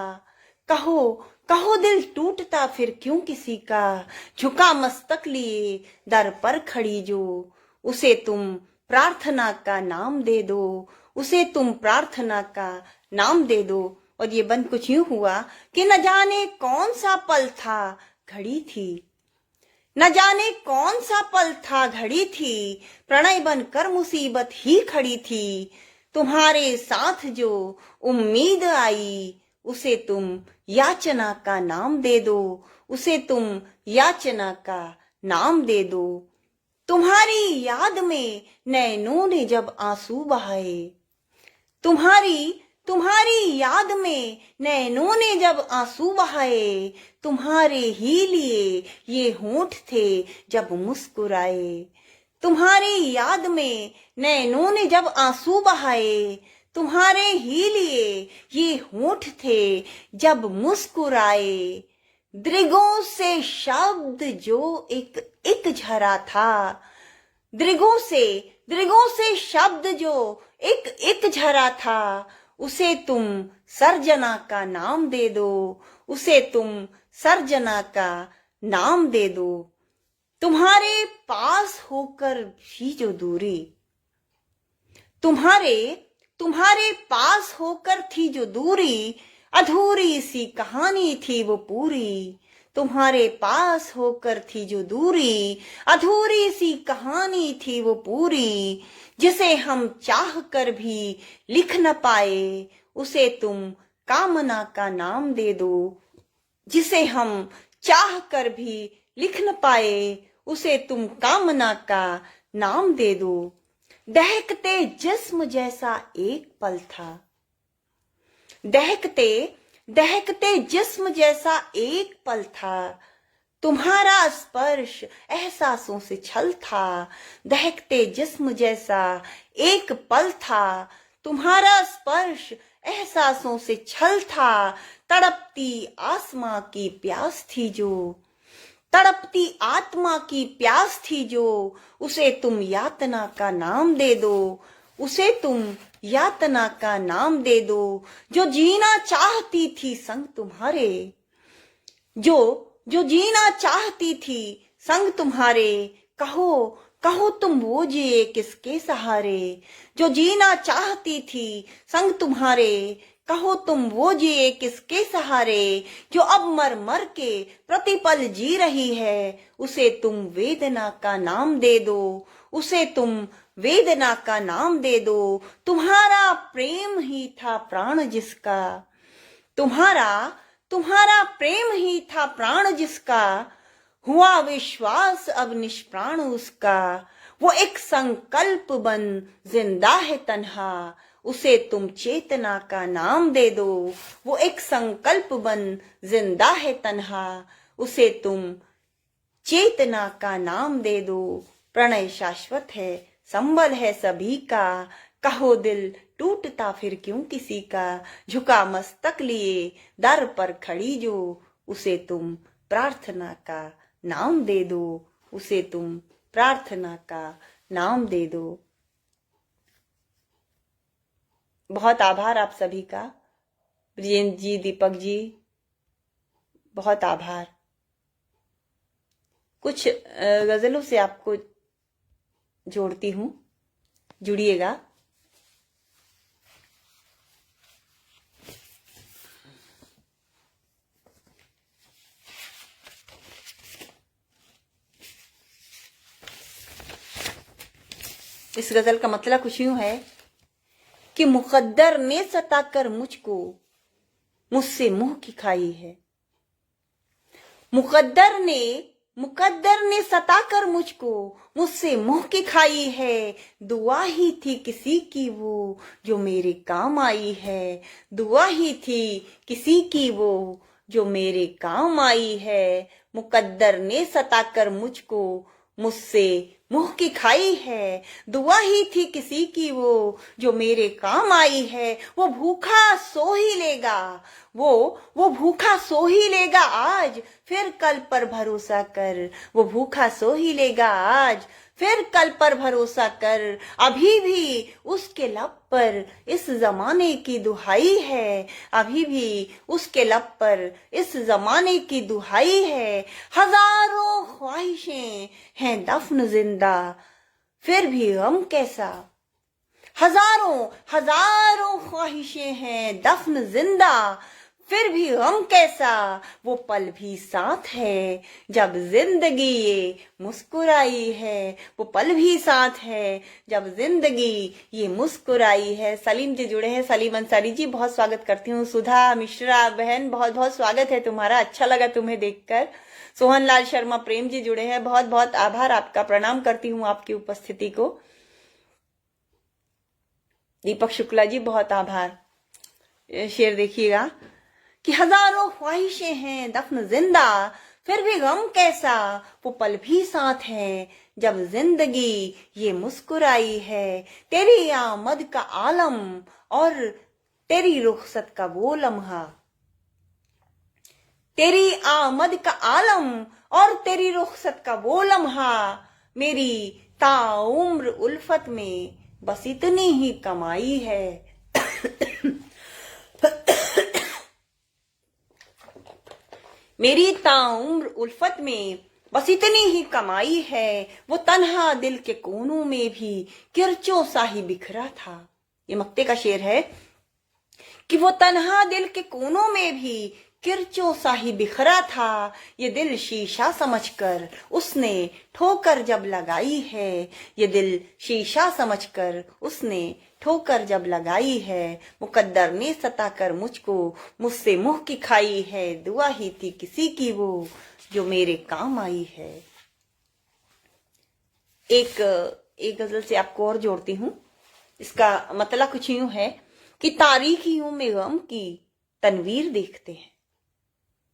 कहो कहो दिल टूटता फिर क्यों किसी का। झुका मस्तक लिए दर पर खड़ी जो, उसे तुम प्रार्थना का नाम दे दो, उसे तुम प्रार्थना का नाम दे दो। और ये बंद कुछ यूं हुआ कि न जाने कौन सा पल था, घड़ी थी न जाने कौन सा पल था, घड़ी थी, प्रणय बनकर मुसीबत ही खड़ी थी। तुम्हारे साथ जो उम्मीद आई, उसे तुम याचना का नाम दे दो, उसे तुम याचना का नाम दे दो। तुम्हारी याद में नैनों ने जब आंसू बहाए, तुम्हारी याद में नैनों ने जब आंसू बहाए, तुम्हारे ही लिए ये होंठ थे जब मुस्कुराए। तुम्हारी याद में नैनों ने जब आंसू बहाए, तुम्हारे ही लिए ये होंठ थे जब मुस्कुराए। दृगों से शब्द जो एक झरा था, दृगों से शब्द जो एक झरा था, उसे तुम सर्जना का नाम दे दो, उसे तुम सर्जना का नाम दे दो। तुम्हारे पास होकर भी जो दूरी, तुम्हारे पास होकर थी जो दूरी, अधूरी सी कहानी थी वो पूरी। तुम्हारे पास होकर थी जो दूरी, अधूरी सी कहानी थी वो पूरी। जिसे हम चाह कर भी लिख न पाए, उसे तुम कामना का नाम दे दो। जिसे हम चाह कर भी लिख न पाए, उसे तुम कामना का नाम दे दो। दहकते जिस्म जैसा एक पल था, दहकते जिस्म जैसा एक पल था। तुम्हारा स्पर्श एहसासों से छल था, दहकते जिस्म जैसा एक पल था। तुम्हारा स्पर्श एहसासों से छल था। तड़पती आसमां की प्यास थी जो, तड़पती आत्मा की प्यास थी जो, उसे तुम यातना का नाम दे दो, उसे तुम यातना का नाम दे दो। जो जीना चाहती थी संग तुम्हारे, जो जीना चाहती थी संग तुम्हारे, कहो तुम वो जिए किसके सहारे। जो जीना चाहती थी संग तुम्हारे, कहो तुम वो जिए किसके सहारे। जो अब मर मर के प्रतिपल जी रही है, उसे तुम वेदना का नाम दे दो, उसे तुम वेदना का नाम दे दो। तुम्हारा प्रेम ही था प्राण जिसका, तुम्हारा प्रेम ही था प्राण जिसका। हुआ विश्वास अब निष्प्राण उसका। वो एक संकल्प बन जिंदा है तन्हा, उसे तुम चेतना का नाम दे दो। वो एक संकल्प बन जिंदा है तन्हा, उसे तुम चेतना का नाम दे दो। प्रणय शाश्वत है, संबल है सभी का। कहो दिल टूटता फिर क्यों किसी का। झुका मस्तक लिए दर पर खड़ी जो, उसे तुम प्रार्थना का नाम दे दो, उसे तुम प्रार्थना का नाम दे दो। बहुत आभार आप सभी का। ब्रिजेंद्र जी, दीपक जी, बहुत आभार। कुछ गजलों से आपको जोड़ती हूं, जुड़िएगा। इस गजल का मतलब कुछ यूं है कि मुकद्दर ने सताकर मुझको मुझसे मुंह की खाई है। मुकद्दर ने सताकर मुझको मुझसे मुंह की खाई है। दुआ ही थी किसी की वो जो मेरे काम आई है। दुआ ही थी किसी की वो जो मेरे काम आई है। मुकद्दर ने सताकर मुझको मुझसे मुंह की खाई है। दुआ ही थी किसी की वो जो मेरे काम आई है। वो भूखा सो ही लेगा, वो भूखा सो ही लेगा आज, फिर कल पर भरोसा कर। वो भूखा सो ही लेगा आज, फिर कल पर भरोसा कर। अभी भी उसके लब पर इस जमाने की दुहाई है। अभी भी उसके लब पर इस जमाने की दुहाई है। हजारों ख्वाहिशें हैं दफन जिंदा, फिर भी गम कैसा। हजारों ख्वाहिशें हैं दफन जिंदा, फिर भी गम कैसा, वो पल भी साथ है जब जिंदगी ये मुस्कुराई है, वो पल भी साथ है जब जिंदगी ये मुस्कुराई है। सलीम जी जुड़े हैं, सलीम अंसारी जी बहुत स्वागत करती हूँ। सुधा मिश्रा बहन बहुत बहुत स्वागत है तुम्हारा, अच्छा लगा तुम्हें देखकर। सोहन लाल शर्मा प्रेम जी जुड़े हैं, बहुत बहुत आभार आपका, प्रणाम करती हूँ आपकी उपस्थिति को। दीपक शुक्ला जी बहुत आभार। शेर देखिएगा कि हजारों ख्वाहिशें हैं दफन जिंदा, फिर भी गम कैसा, वो पल भी साथ है जब जिंदगी ये मुस्कुराई है। तेरी आमद का आलम और तेरी रुखसत का वो लम्हा, तेरी आमद का आलम और तेरी रुखसत का वो लम्हा, मेरी ताउम्र उल्फत में बस इतनी ही कमाई है। मेरी ताउम्र उल्फत में बस इतनी ही कमाई है, वो तन्हा दिल के कोनों में भी किरचों सा ही बिखरा था। ये मक्ते का शेर है कि वो तन्हा दिल के कोनों में भी किरचों सा ही बिखरा था। ये दिल शीशा समझकर उसने ठोकर जब लगाई है, ये दिल शीशा समझकर उसने ठोकर जब लगाई है। मुकद्दर ने सताकर मुझको मुझसे मुंह की खाई है, दुआ ही थी किसी की वो जो मेरे काम आई है। एक गजल से आपको और जोड़ती हूँ। इसका मतलब कुछ यूं है कि तारीखियों में गम की तनवीर देखते हैं।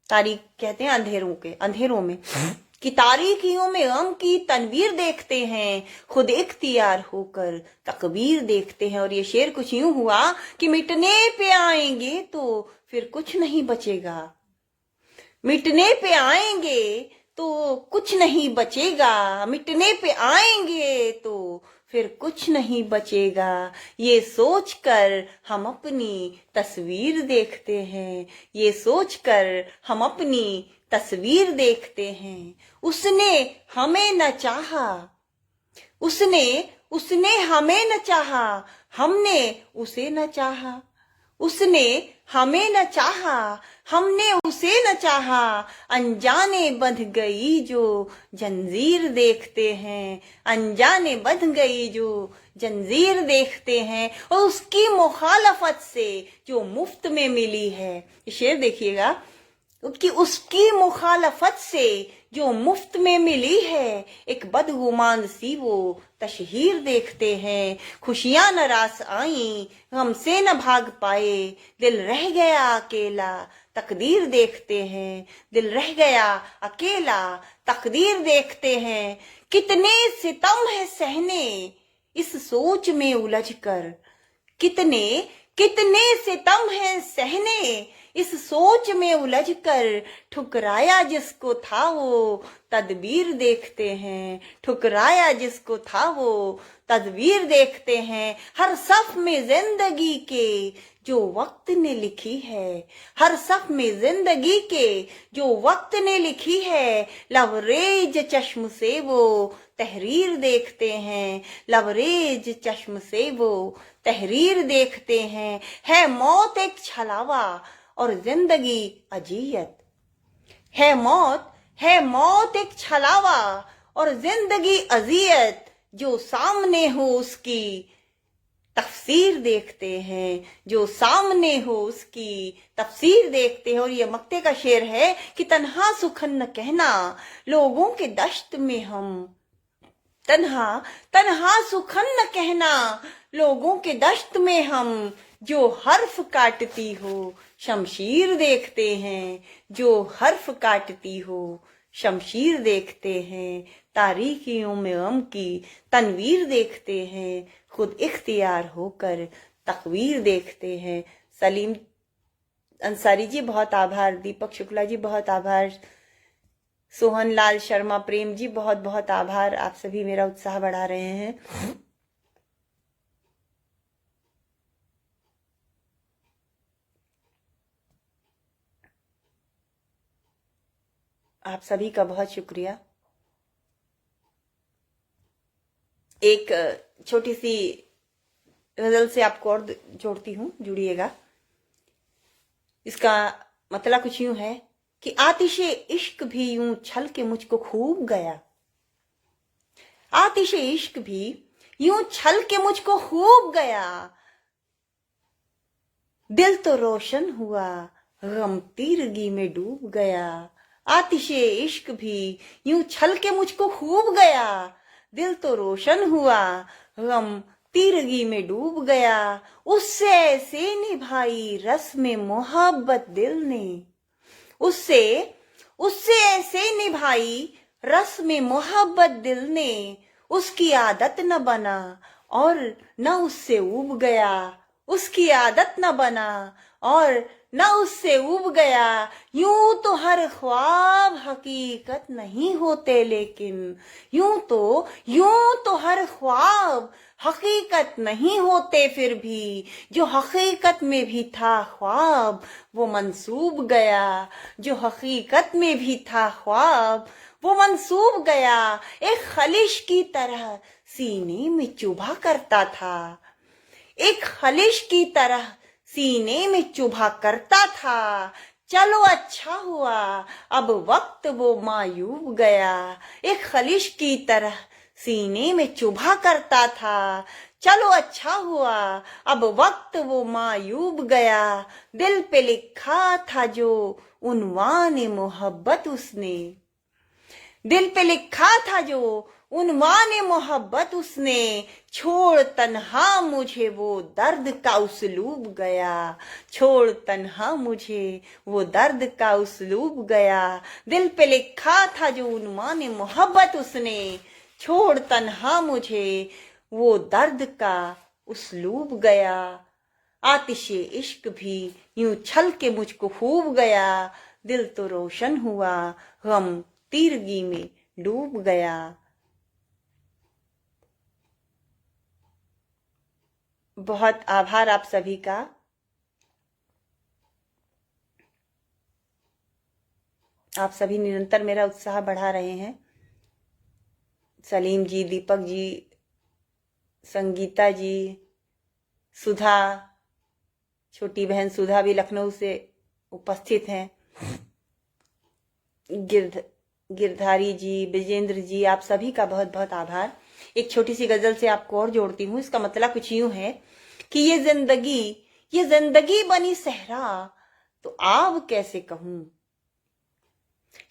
तारीख कहते हैं अंधेरों में कि तारीखियों में गम की तनवीर देखते हैं, खुद इख्तियार होकर तकबीर देखते हैं। और ये शेर कुछ यूं हुआ कि मिटने पे आएंगे तो फिर कुछ नहीं बचेगा, मिटने पे आएंगे तो कुछ नहीं बचेगा, मिटने पे आएंगे तो फिर कुछ नहीं बचेगा। ये सोचकर हम अपनी तस्वीर देखते हैं, ये सोचकर हम अपनी तस्वीर देखते हैं। उसने हमें न चाहा, उसने हमें न चाहा, हमने उसे न चाहा, उसने हमें न चाहा, हमने उसे न चाहा। अनजाने बंध गई जो जंजीर देखते हैं, अनजाने बंध गई जो जंजीर देखते हैं। और उसकी मुखालफत से जो मुफ्त में मिली है, शेर देखिएगा कि उसकी मुखालफत से जो मुफ्त में मिली है, एक बदगुमान सी वो तशहीर देखते हैं। खुशियां न रास आई हमसे न भाग पाए, दिल रह गया अकेला तकदीर देखते हैं, दिल रह गया अकेला तकदीर देखते हैं। कितने सितम है सहने इस सोच में उलझ कर, कितने सितम है सहने इस सोच में उलझकर। ठुकराया जिसको था वो तदबीर देखते हैं, ठुकराया जिसको था वो तदबीर देखते हैं। हर सफ में जिंदगी के जो वक्त ने लिखी है, हर सफ में जिंदगी के जो वक्त ने लिखी है। लबरेज चश्म से वो तहरीर देखते हैं, लबरेज चश्म से वो तहरीर देखते हैं। है मौत एक छलावा और जिंदगी अजियत, है मौत एक छलावा और जिंदगी अजियत। जो सामने हो उसकी तफसीर देखते हैं, जो सामने हो उसकी तफसीर देखते हैं। और ये मक्ते का शेर है कि तन्हा सुखन न कहना लोगों के दश्त में हम, तन्हा सुखन न कहना लोगों के दश्त में हम। जो हर्फ काटती हो शमशीर देखते हैं, जो हर्फ काटती हो शमशीर देखते हैं। तारीखियों में गम की तनवीर देखते हैं, खुद इख्तियार होकर तकवीर देखते हैं। सलीम अंसारी जी बहुत आभार, दीपक शुक्ला जी बहुत आभार, सोहन लाल शर्मा प्रेम जी बहुत बहुत आभार। आप सभी मेरा उत्साह बढ़ा रहे हैं। आप सभी का बहुत शुक्रिया। एक छोटी सी गजल से आपको और जोड़ती हूँ, जुड़िएगा। इसका मतलब कुछ यूं है कि आतिशे इश्क भी यूं छल के मुझको खूब गया, आतिशे इश्क भी यूं छल के मुझको खूब गया, दिल तो रोशन हुआ गम तीरगी में डूब गया। आतिशे इश्क भी यूं छल के मुझको खूब गया, दिल तो रोशन हुआ गम तीरगी में डूब गया। उससे ऐसे निभाई रस्म मोहब्बत दिल ने, उससे उससे ऐसे निभाई रस्म मोहब्बत दिल ने, उसकी आदत न बना और न उससे ऊब गया, उसकी आदत न बना और न उससे ऊब गया। यूं तो हर ख्वाब हकीकत नहीं होते, लेकिन यूं तो हर ख्वाब हकीकत नहीं होते, फिर भी जो हकीकत में भी था ख्वाब वो मंसूब गया, जो हकीकत में भी था ख्वाब वो मंसूब गया। एक खलिश की तरह सीने में चुभा करता था, एक खलिश की तरह सीने में चुभा करता था। चलो अच्छा हुआ अब वक्त वो मायूब गया, एक खलिश की तरह सीने में चुभा करता था। चलो अच्छा हुआ अब वक्त वो मायूब गया, दिल पे लिखा था जो उन्वान मोहब्बत उसने, दिल पे लिखा था जो उन्वान मोहब्बत उसने, छोड़ तन्हा मुझे वो दर्द का उसलूब गया, छोड़ तन्हा मुझे वो दर्द का उसलूब गया। दिल पे लिखा था जो उन्वान मोहब्बत उसने, छोड़ तन्हा मुझे वो दर्द का उसलूब गया। आतिशे इश्क भी यूं छल के मुझको खूब गया, दिल तो रोशन हुआ गम तीरगी में डूब गया। बहुत आभार आप सभी का। आप सभी निरंतर मेरा उत्साह बढ़ा रहे हैं। सलीम जी, दीपक जी, संगीता जी, सुधा, छोटी बहन सुधा भी लखनऊ से उपस्थित हैं, गिरधारी जी, विजेंद्र जी, आप सभी का बहुत बहुत आभार। एक छोटी सी गजल से आपको और जोड़ती हूँ। इसका मतलब कुछ यूं है कि ये जिंदगी बनी सहरा तो आब कैसे कहूं,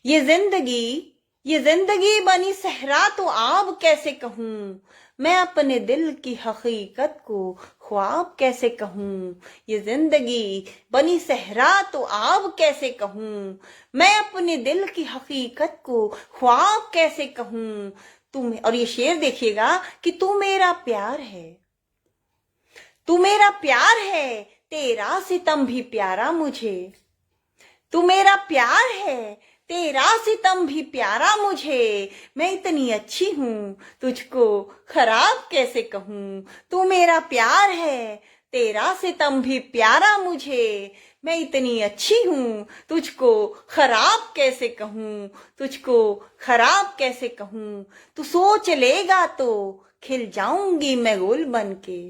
ये जिंदगी बनी सहरा तो आब कैसे कहूं, मैं अपने दिल की हकीकत को ख्वाब कैसे कहूं, ये जिंदगी बनी सहरा तो आब कैसे कहूं, मैं अपने दिल की हकीकत को ख्वाब कैसे कहूं। तुम, और ये शेर देखिएगा कि तू मेरा प्यार है, तू मेरा प्यार है, तेरा सितम भी प्यारा मुझे, तू मेरा प्यार है, तेरा सितम भी प्यारा मुझे, मैं इतनी अच्छी हूँ तुझको खराब कैसे कहूँ, तू मेरा प्यार है, तेरा सितम भी प्यारा मुझे, मैं इतनी अच्छी हूँ तुझको खराब कैसे कहूँ, तुझको खराब कैसे कहूँ। तू सोच लेगा तो खिल जाऊंगी मैं गुल बनके,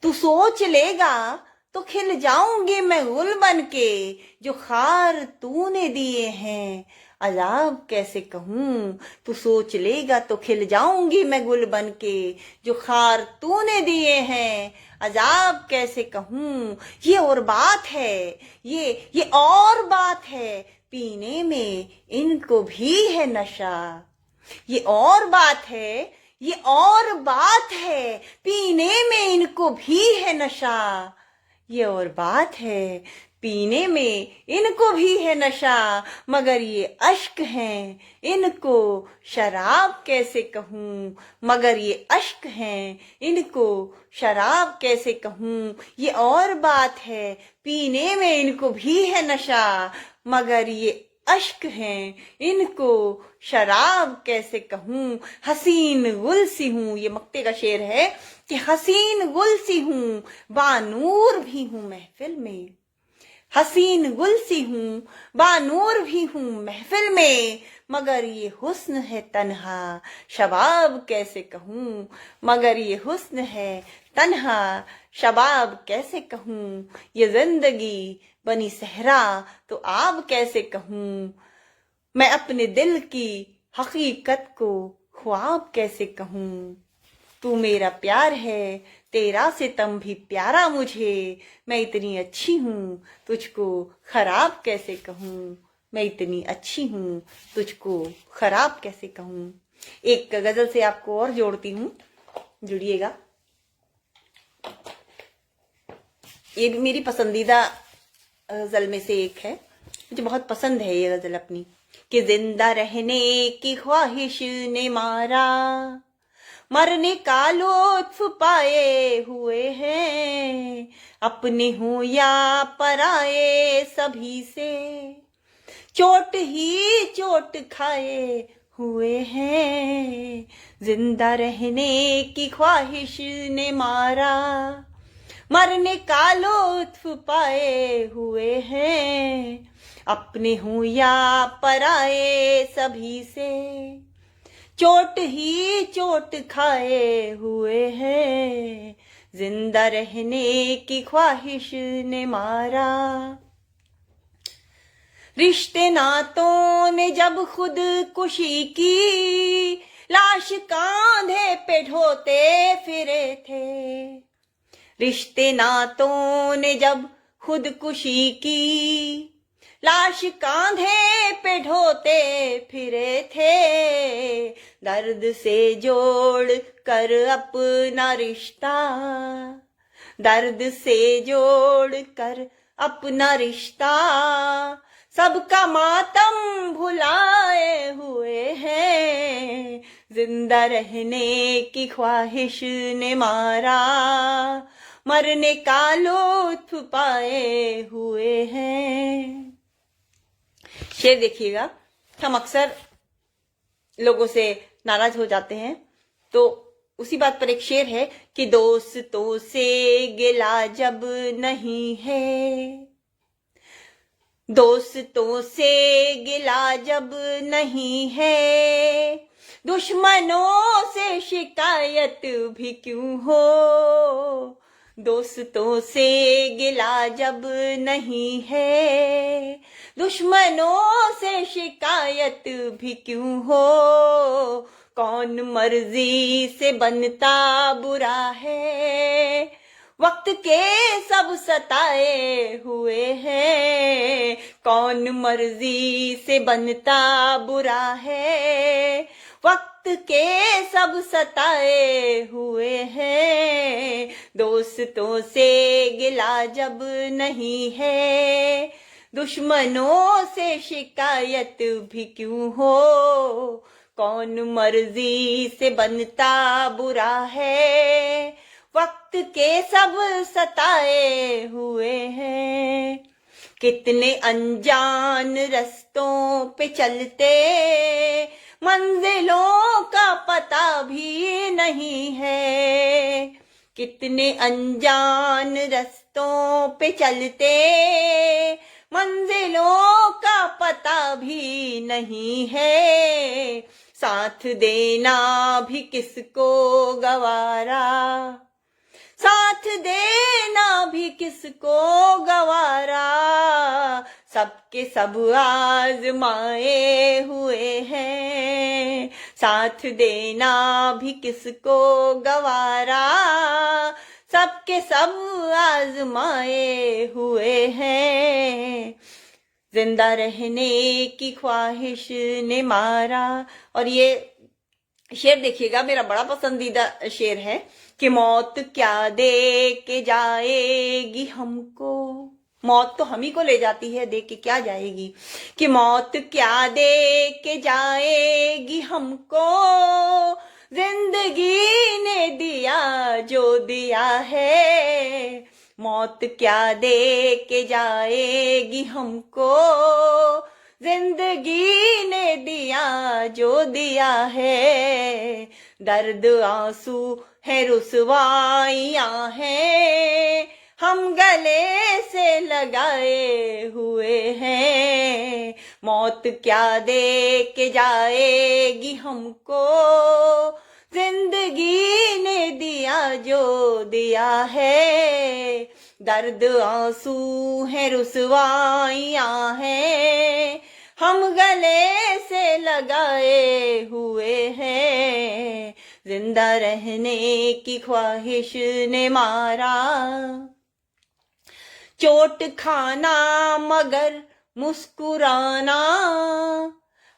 तू सोच लेगा तो खिल जाऊंगी मैं गुल बनके, जो खार तूने दिए हैं अजाब कैसे कहूं, तू सोच लेगा तो खिल जाऊंगी मैं गुल बनके, जो खार तूने दिए हैं अजाब कैसे कहूं। ये और बात है, ये और बात है, पीने में इनको भी है नशा, ये और बात है, ये और बात है, पीने में इनको भी है नशा, ये और बात है, पीने में इनको भी है नशा, मगर ये अश्क हैं इनको शराब कैसे कहूं, मगर ये अश्क हैं इनको शराब कैसे कहूं। ये और बात है, पीने में इनको भी है नशा, मगर ये अश्क हैं इनको शराब कैसे कहूं। हसीन गुल सी हूं, ये मक्ते का शेर है कि हसीन गुल सी हूं, बानूर भी हूं महफिल में, हसीन गुल सी हूँ, बानूर भी हूँ महफिल में, मगर ये हुस्न है तन्हा, शबाब कैसे कहूँ, मगर ये हुस्न है तन्हा, शबाब कैसे कहूँ, ये जिंदगी बनी सहरा तो आब कैसे कहूँ, मैं अपने दिल की हकीकत को ख्वाब कैसे कहूँ। तू मेरा प्यार है, तेरा सितम भी प्यारा मुझे, मैं इतनी अच्छी हूँ, तुझको खराब कैसे कहूँ, मैं इतनी अच्छी हूँ, तुझको खराब कैसे कहूँ। एक गजल से आपको और जोड़ती हूँ, जुड़िएगा। ये भी मेरी पसंदीदा गजल में से एक है, मुझे बहुत पसंद है ये गजल अपनी। कि जिंदा रहने की ख्वाहिश ने मारा, मरने का लुत्फ पाए हुए हैं, अपने हो या पराए सभी से चोट ही चोट खाए हुए हैं। जिंदा रहने की ख्वाहिश ने मारा, मरने का लुत्फ पाए हुए हैं, अपने हो या पराए सभी से चोट ही चोट खाए हुए हैं। जिंदा रहने की ख्वाहिश ने मारा। रिश्ते नातों ने जब खुद कुशी की, लाश कांधे पे ढोते फिरे थे। रिश्ते नातों ने जब खुदकुशी की, लाश कांधे पे ढोते फिरे थे। दर्द से जोड़ कर अपना रिश्ता, दर्द से जोड़ कर अपना रिश्ता, सबका मातम भुलाए हुए हैं। जिंदा रहने की ख्वाहिश ने मारा, मरने का लुत्फ पाए हुए हैं। शेर देखिएगा, हम अक्सर लोगों से नाराज हो जाते हैं, तो उसी बात पर एक शेर है कि दोस्तों से गिला जब नहीं है, दोस्तों से गिला जब नहीं है, दुश्मनों से शिकायत भी क्यों हो। दोस्तों से गिला जब नहीं है, दुश्मनों से शिकायत भी क्यों हो। कौन मर्जी से बनता बुरा है, वक्त के सब सताए हुए हैं। कौन मर्जी से बनता बुरा है, वक्त के सब सताए हुए हैं। दोस्तों से गिला जब नहीं है, दुश्मनों से शिकायत भी क्यों हो। कौन मर्जी से बनता बुरा है, वक्त के सब सताए हुए हैं। कितने अनजान रस्तों पे चलते, मंजिलों का पता भी नहीं है। कितने अनजान रस्तों पे चलते, मंजिलों का पता भी नहीं है। साथ देना भी किसको गवारा, साथ देना भी किसको गवारा। सबके सब आजमाए हुए हैं, साथ देना भी किसको गवारा। सबके सब आजमाए हुए हैं, जिंदा रहने की ख्वाहिश ने मारा। और ये शेर देखिएगा, मेरा बड़ा पसंदीदा शेर है कि मौत क्या दे के जाएगी हमको। मौत तो हम ही को ले जाती है, दे के क्या जाएगी। कि मौत क्या दे के जाएगी हमको, जिंदगी ने दिया जो दिया है। मौत क्या दे के जाएगी हमको, जिंदगी ने दिया जो दिया है। दर्द आंसू है रुसवाइयां हैं, हम गले से लगाए हुए हैं। मौत क्या दे के जाएगी हमको, जिंदगी ने दिया जो दिया है। दर्द आंसू है, रुसवाइयां हैं, हम गले से लगाए हुए हैं। जिंदा रहने की ख्वाहिश ने मारा, चोट खाना मगर मुस्कुराना।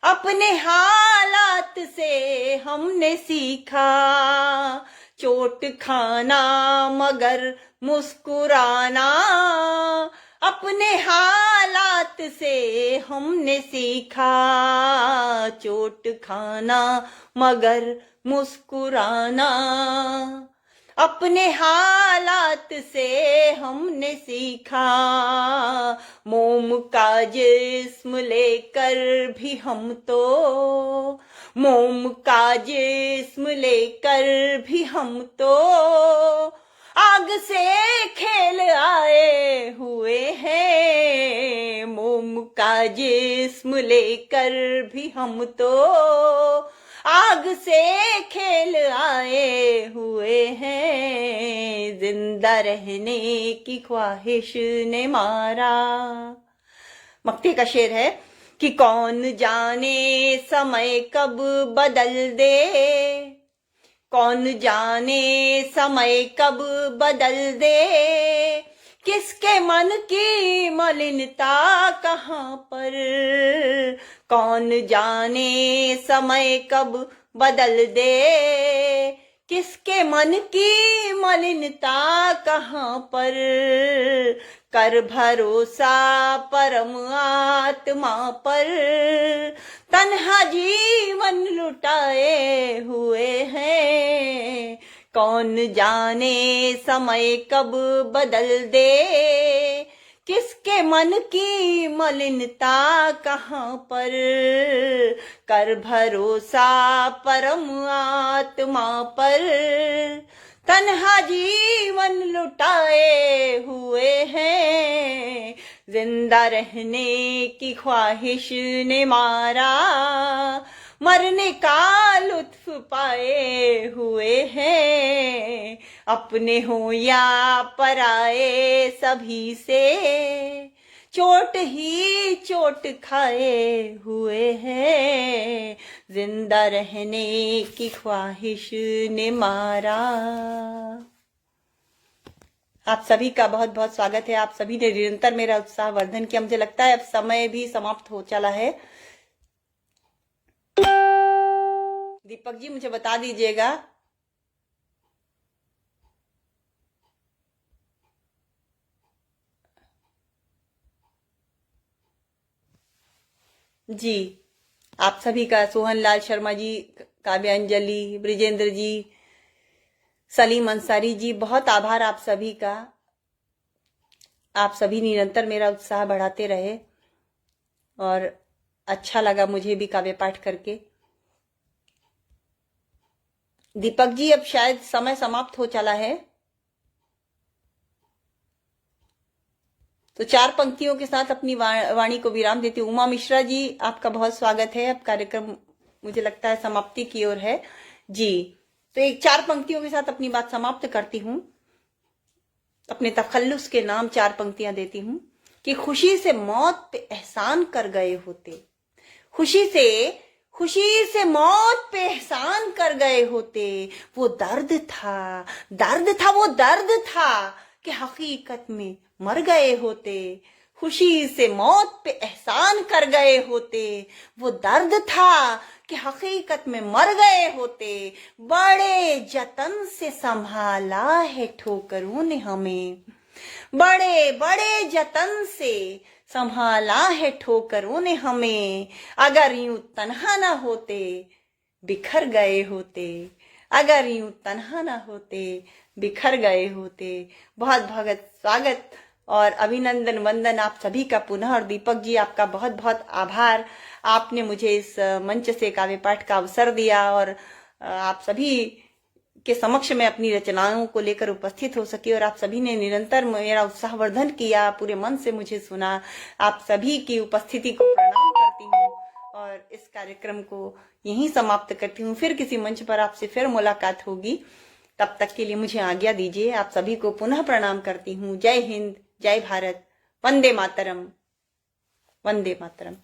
अपने हालात से हमने सीखा, चोट खाना मगर मुस्कुराना। अपने हालात से हमने सीखा, चोट खाना मगर मुस्कुराना। अपने हालात से हमने सीखा, मोम का जिस्म लेकर भी हम तो, मोम का जिस्म लेकर भी हम तो आग से खेल आए हुए हैं। मोम का जिस्म लेकर भी हम तो आग से खेल आए हुए हैं। जिंदा रहने की ख्वाहिश ने मारा। मक्ते का शेर है कि कौन जाने समय कब बदल दे, कौन जाने समय कब बदल दे। किसके मन की मलिनता कहाँ पर, कौन जाने समय कब बदल दे। किसके मन की मलिनता कहाँ पर, कर भरोसा परम आत्मा पर। तन्हा जीवन लुटाए हुए हैं, कौन जाने समय कब बदल दे। किसके मन की मलिनता कहाँ पर, कर भरोसा परम आत्मा पर। तन्हा जीवन लुटाए हुए हैं, जिंदा रहने की ख्वाहिश ने मारा। मरने का लुत्फ पाए हुए हैं, अपने हो या पराए सभी से चोट ही चोट खाए हुए हैं। जिंदा रहने की ख्वाहिश ने मारा। आप सभी का बहुत बहुत स्वागत है। आप सभी ने निरंतर मेरा उत्साह वर्धन किया। मुझे लगता है अब समय भी समाप्त हो चला है। दीपक जी मुझे बता दीजिएगा। जी आप सभी का, सोहन लाल शर्मा जी, काव्यांजलि, ब्रिजेंद्र जी, सलीम अंसारी जी, बहुत आभार आप सभी का। आप सभी निरंतर मेरा उत्साह बढ़ाते रहे और अच्छा लगा मुझे भी काव्य पाठ करके। दीपक जी अब शायद समय समाप्त हो चला है, तो 4 पंक्तियों के साथ अपनी वाणी को विराम देती हूँ। उमा मिश्रा जी आपका बहुत स्वागत है। अब कार्यक्रम मुझे लगता है समाप्ति की ओर है जी, तो एक 4 पंक्तियों के साथ अपनी बात समाप्त करती हूँ। अपने तखल्लुस के नाम 4 पंक्तियां देती हूँ कि खुशी से मौत पे एहसान कर गए होते, खुशी से मौत पे एहसान कर गए होते। वो दर्द था वो दर्द था कि हकीकत में मर गए होते। खुशी से मौत पे एहसान कर गए होते, वो दर्द था कि हकीकत में मर गए होते। बड़े जतन से संभाला है ठोकरों ने हमें, बड़े बड़े जतन से संभाला है ठोकरों ने हमें। अगर यूं तन्हा ना होते बिखर गए होते, अगर यूं तन्हा ना होते बिखर गए होते। बहुत बहुत स्वागत और अभिनंदन वंदन आप सभी का पुनः। और दीपक जी आपका बहुत बहुत आभार, आपने मुझे इस मंच से काव्य पाठ का अवसर दिया और आप सभी के समक्ष मैं अपनी रचनाओं को लेकर उपस्थित हो सकी और आप सभी ने निरंतर मेरा उत्साहवर्धन किया, पूरे मन से मुझे सुना। आप सभी की उपस्थिति को प्रणाम करती हूँ और इस कार्यक्रम को यहीं समाप्त करती हूँ। फिर किसी मंच पर आपसे फिर मुलाकात होगी, तब तक के लिए मुझे आज्ञा दीजिए। आप सभी को पुनः प्रणाम करती हूँ। जय हिंद, जय भारत, वंदे मातरम, वंदे मातरम।